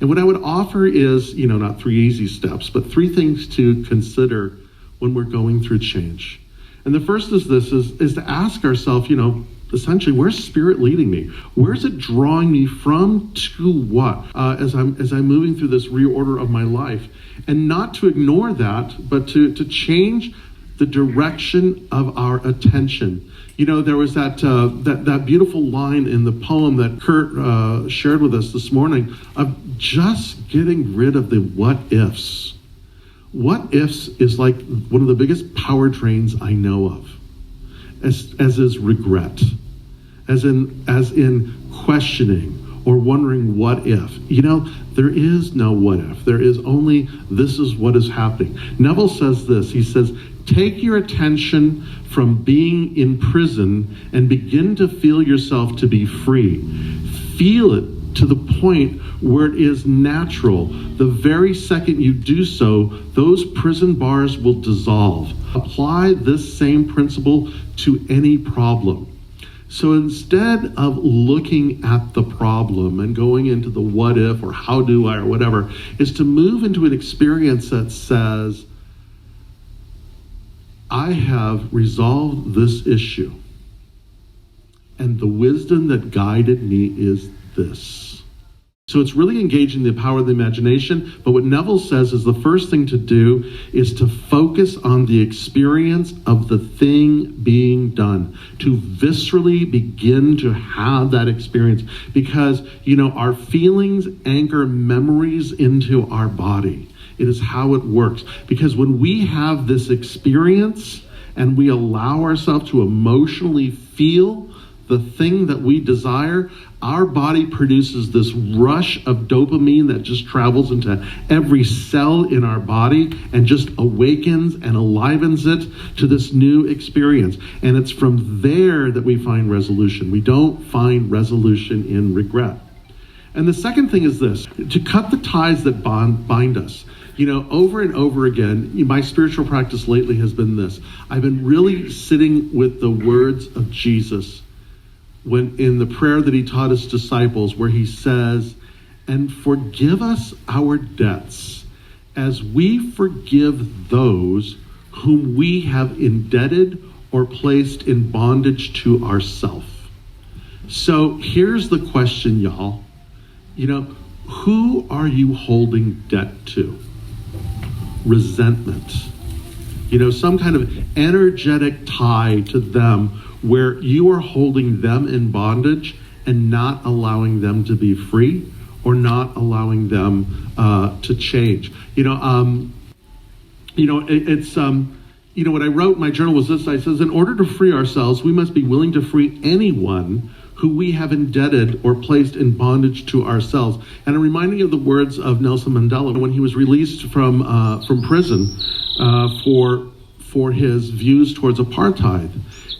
And what I would offer is, not 3 easy steps, but 3 things to consider when we're going through change. And the first is this, is to ask ourselves, essentially, where's Spirit leading me? Where's it drawing me from to what? As I'm moving through this reorder of my life, and not to ignore that, but to change the direction of our attention. There was that beautiful line in the poem that Kurt shared with us this morning of just getting rid of the what ifs. What ifs is like one of the biggest power drains I know of, as is regret, as in questioning or wondering what if. There is no what if. There is only this is what is happening. Neville says this. He says, take your attention from being in prison and begin to feel yourself to be free. Feel it to the point where it is natural. The very second you do so, those prison bars will dissolve. Apply this same principle to any problem. So instead of looking at the problem and going into the what if or how do I or whatever, is to move into an experience that says, I have resolved this issue, and the wisdom that guided me is this. So it's really engaging the power of the imagination, but what Neville says is the first thing to do is to focus on the experience of the thing being done, to viscerally begin to have that experience, because, our feelings anchor memories into our body. It is how it works. Because when we have this experience and we allow ourselves to emotionally feel the thing that we desire, our body produces this rush of dopamine that just travels into every cell in our body and just awakens and enlivens it to this new experience. And it's from there that we find resolution. We don't find resolution in regret. And the second thing is this, to cut the ties that bind us. Over and over again, my spiritual practice lately has been this. I've been really sitting with the words of Jesus when in the prayer that he taught his disciples, where he says, and forgive us our debts as we forgive those whom we have indebted or placed in bondage to ourselves. So here's the question, y'all. Who are you holding debt to? Resentment. Some kind of energetic tie to them where you are holding them in bondage and not allowing them to be free or not allowing them to change. What I wrote in my journal was this. I says, in order to free ourselves, we must be willing to free anyone who we have indebted or placed in bondage to ourselves. And I'm reminding you of the words of Nelson Mandela when he was released from prison for his views towards apartheid.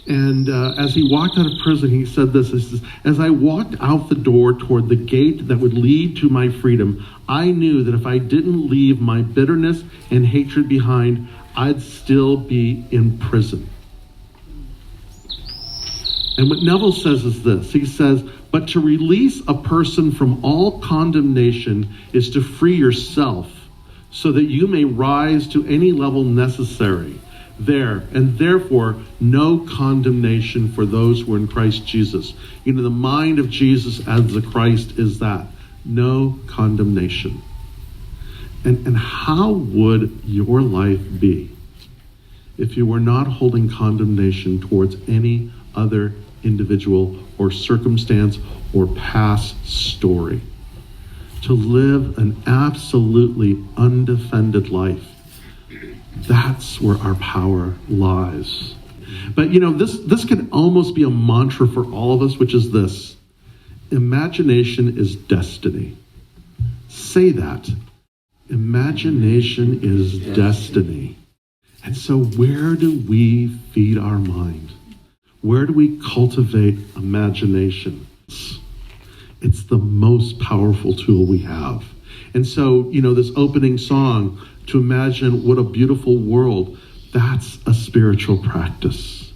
And as he walked out of prison, he said this, he says, as I walked out the door toward the gate that would lead to my freedom, I knew that if I didn't leave my bitterness and hatred behind, I'd still be in prison. And what Neville says is this, he says, but to release a person from all condemnation is to free yourself so that you may rise to any level necessary there, and therefore no condemnation for those who are in Christ Jesus. The mind of Jesus as the Christ is that, no condemnation. And how would your life be if you were not holding condemnation towards any other individual or circumstance or past story? To live an absolutely undefended life. That's where our power lies. But this could almost be a mantra for all of us, which is this: imagination is destiny. Say that. Imagination is destiny. And so where do we feed our mind? Where do we cultivate imagination? It's the most powerful tool we have. And so, this opening song, to imagine what a beautiful world, that's a spiritual practice.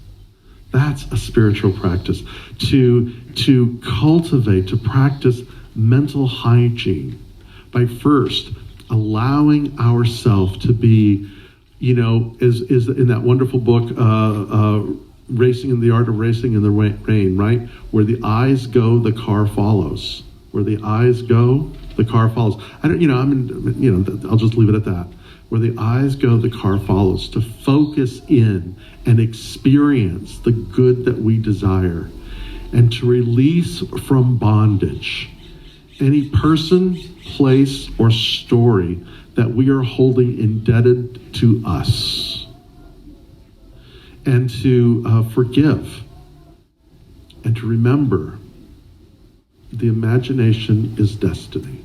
That's a spiritual practice. To cultivate, to practice mental hygiene by first allowing ourselves to be, is in that wonderful book, Racing in the Art of Racing in the Rain, right? Where the eyes go, the car follows. Where the eyes go, the car follows. I'll just leave it at that. Where the eyes go, the car follows. To focus in and experience the good that we desire, and to release from bondage any person, place, or story that we are holding indebted to us, and to forgive, and to remember the imagination is destiny.